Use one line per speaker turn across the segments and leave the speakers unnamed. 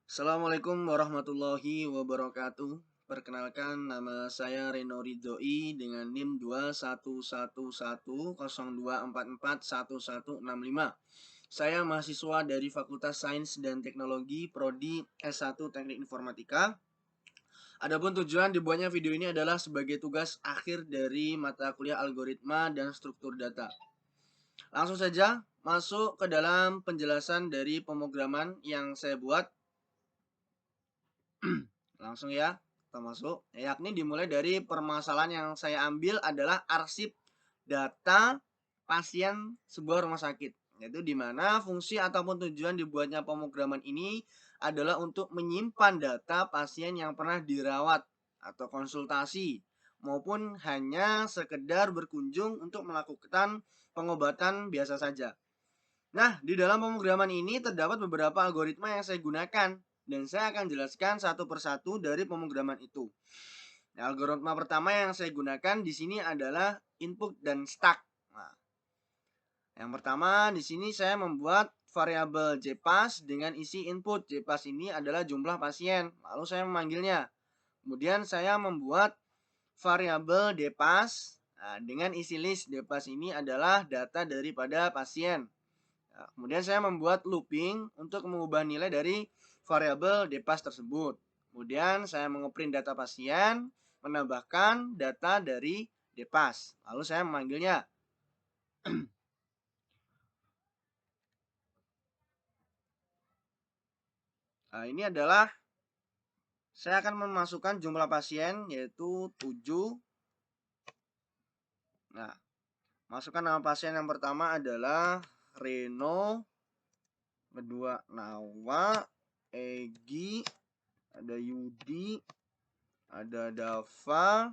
Assalamualaikum warahmatullahi wabarakatuh. Perkenalkan, nama saya Reno Ridhoi dengan NIM 211102441165. Saya mahasiswa dari Fakultas Sains dan Teknologi Prodi S1 Teknik Informatika. Adapun tujuan dibuatnya video ini adalah sebagai tugas akhir dari mata kuliah algoritma dan struktur data. Langsung saja masuk ke dalam penjelasan dari pemrograman yang saya buat. Langsung ya, kita masuk. Yakni dimulai dari permasalahan yang saya ambil adalah arsip data pasien sebuah rumah sakit. Yaitu di mana fungsi ataupun tujuan dibuatnya pemrograman ini adalah untuk menyimpan data pasien yang pernah dirawat atau konsultasi maupun hanya sekedar berkunjung untuk melakukan pengobatan biasa saja. Nah, di dalam pemrograman ini terdapat beberapa algoritma yang saya gunakan dan saya akan jelaskan satu persatu dari pemrograman itu. Nah, algoritma pertama yang saya gunakan di sini adalah input dan stack. Nah, yang pertama di sini saya membuat variabel JPass dengan isi input. JPass ini adalah jumlah pasien. Lalu saya memanggilnya. Kemudian saya membuat variabel DPass dengan isi list. DPass ini adalah data daripada pasien. Nah, kemudian saya membuat looping untuk mengubah nilai dari variabel DPass tersebut. Kemudian saya mengeprint data pasien, menambahkan data dari DPass. Lalu saya memanggilnya. Nah, ini adalah saya akan memasukkan jumlah pasien yaitu 7. Nah, masukkan nama pasien yang pertama adalah Reno, kedua Nawa, Egi, ada Yudi, ada Dava,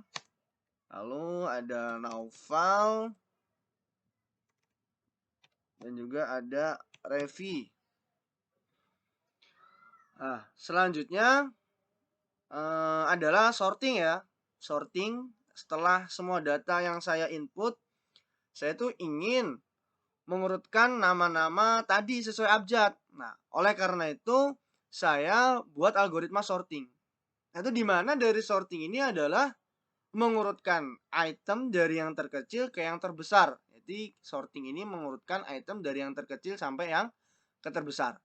lalu ada Naufal, dan juga ada Revi. Nah, selanjutnya adalah sorting ya. Sorting setelah semua data yang saya input, saya tuh ingin mengurutkan nama-nama tadi sesuai abjad. Nah, oleh karena itu saya buat algoritma sorting. Nah, itu dimana dari sorting ini adalah mengurutkan item dari yang terkecil ke yang terbesar. Jadi sorting ini mengurutkan item dari yang terkecil sampai yang ke terbesar.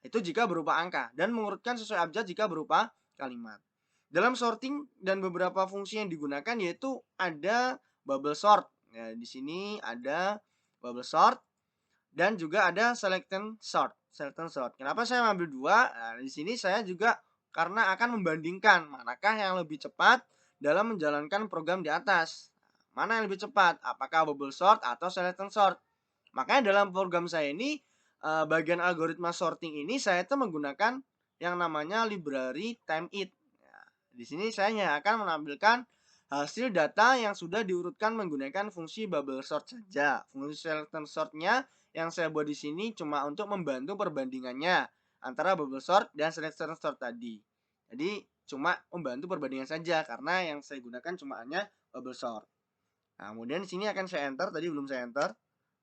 Itu jika berupa angka dan mengurutkan sesuai abjad jika berupa kalimat. Dalam sorting dan beberapa fungsi yang digunakan yaitu ada bubble sort. Ya, di sini ada bubble sort dan juga ada selection sort. Selection sort. Kenapa saya ambil dua? Nah, di sini saya juga karena akan membandingkan manakah yang lebih cepat dalam menjalankan program di atas. Mana yang lebih cepat? Apakah bubble sort atau selection sort? Makanya dalam program saya ini bagian algoritma sorting ini saya itu menggunakan yang namanya library timeIt. Ya, di sini saya akan menampilkan hasil data yang sudah diurutkan menggunakan fungsi bubble sort saja. Fungsi selection sortnya yang saya buat di sini cuma untuk membantu perbandingannya antara bubble sort dan selection sort tadi. Jadi cuma membantu perbandingan saja karena yang saya gunakan cuma hanya bubble sort. Nah, kemudian di sini akan saya enter, tadi belum saya enter.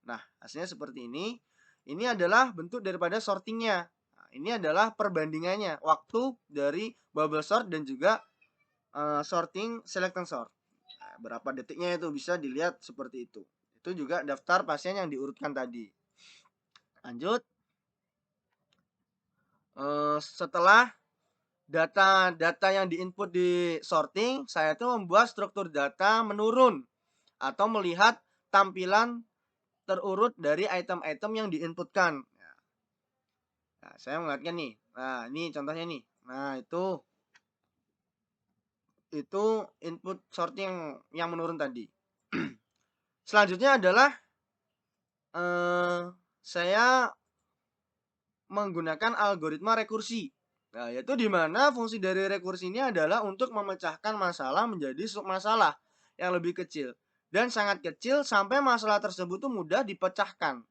Nah, hasilnya seperti ini. Ini adalah bentuk daripada sortingnya. Nah, ini adalah perbandingannya, waktu dari bubble sort dan juga sorting selection sort. Nah, berapa detiknya itu bisa dilihat seperti itu. Itu juga daftar pasien yang diurutkan tadi. Lanjut. Setelah data yang diinput di sorting, saya tuh membuat struktur data menurun atau melihat tampilan terurut dari item-item yang diinputkan. Nah, saya melihatkan nih. Nah, ini contohnya nih. Nah, itu input sorting yang menurun tadi. Selanjutnya adalah saya menggunakan algoritma rekursi. Nah, yaitu di mana fungsi dari rekursi ini adalah untuk memecahkan masalah menjadi submasalah yang lebih kecil dan sangat kecil sampai masalah tersebut tuh mudah dipecahkan.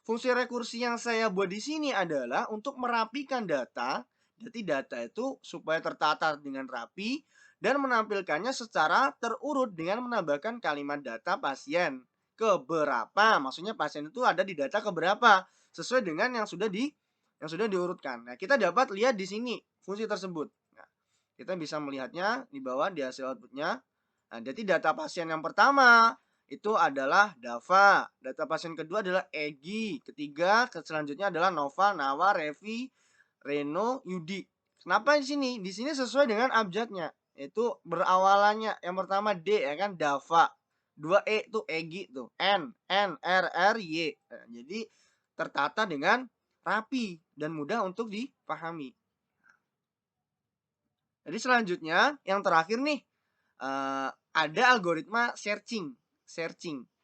Fungsi rekursi yang saya buat di sini adalah untuk merapikan data. Jadi data itu supaya tertata dengan rapi dan menampilkannya secara terurut dengan menambahkan kalimat data pasien keberapa. Maksudnya pasien itu ada di data keberapa sesuai dengan yang sudah yang sudah diurutkan. Nah, kita dapat lihat di sini fungsi tersebut. Nah, kita bisa melihatnya di bawah di hasil outputnya. Nah, jadi data pasien yang pertama itu adalah Dava. Data pasien kedua adalah Egi. Ketiga, selanjutnya adalah Nova, Nawa, Revi, Reno, Yudi. Kenapa di sini? Di sini sesuai dengan abjadnya. Itu berawalannya yang pertama D ya kan, Dava. Dua E itu Egi tuh. N, Y. Nah, jadi tertata dengan rapi dan mudah untuk dipahami. Jadi selanjutnya yang terakhir nih ada algoritma searching.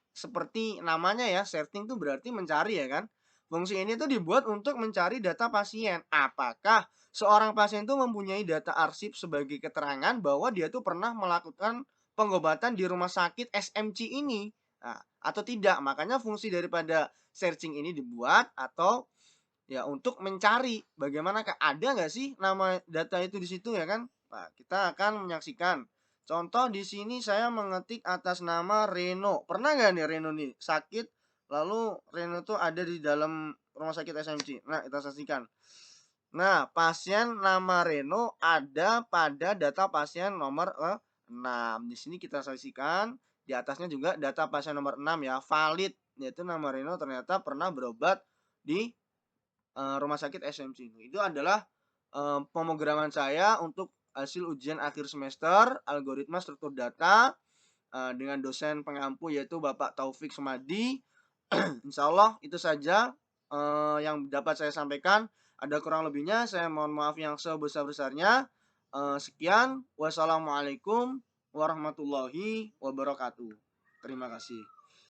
Seperti namanya ya, searching itu berarti mencari ya kan. Fungsi ini tuh dibuat untuk mencari data pasien. Apakah seorang pasien itu mempunyai data arsip sebagai keterangan bahwa dia tuh pernah melakukan pengobatan di rumah sakit SMC ini, nah, atau tidak. Makanya fungsi daripada searching ini dibuat atau ya untuk mencari bagaimanakah ada nggak sih nama data itu di situ ya kan. Nah, kita akan menyaksikan contoh di sini. Saya mengetik atas nama Reno. Pernah nggak nih Reno nih sakit lalu Reno tuh ada di dalam rumah sakit SMC. Nah, kita saksikan. Nah, pasien nama Reno ada pada data pasien nomor 6. Di sini kita saksikan di atasnya juga data pasien nomor 6 ya, valid, yaitu nama Reno ternyata pernah berobat di rumah sakit SMC. Itu adalah pemrograman saya untuk hasil ujian akhir semester algoritma struktur data dengan dosen pengampu yaitu Bapak Taufik Sumadi. Insya Allah itu saja yang dapat saya sampaikan. Ada kurang lebihnya saya mohon maaf yang sebesar-besarnya. Sekian, wassalamualaikum warahmatullahi wabarakatuh. Terima kasih.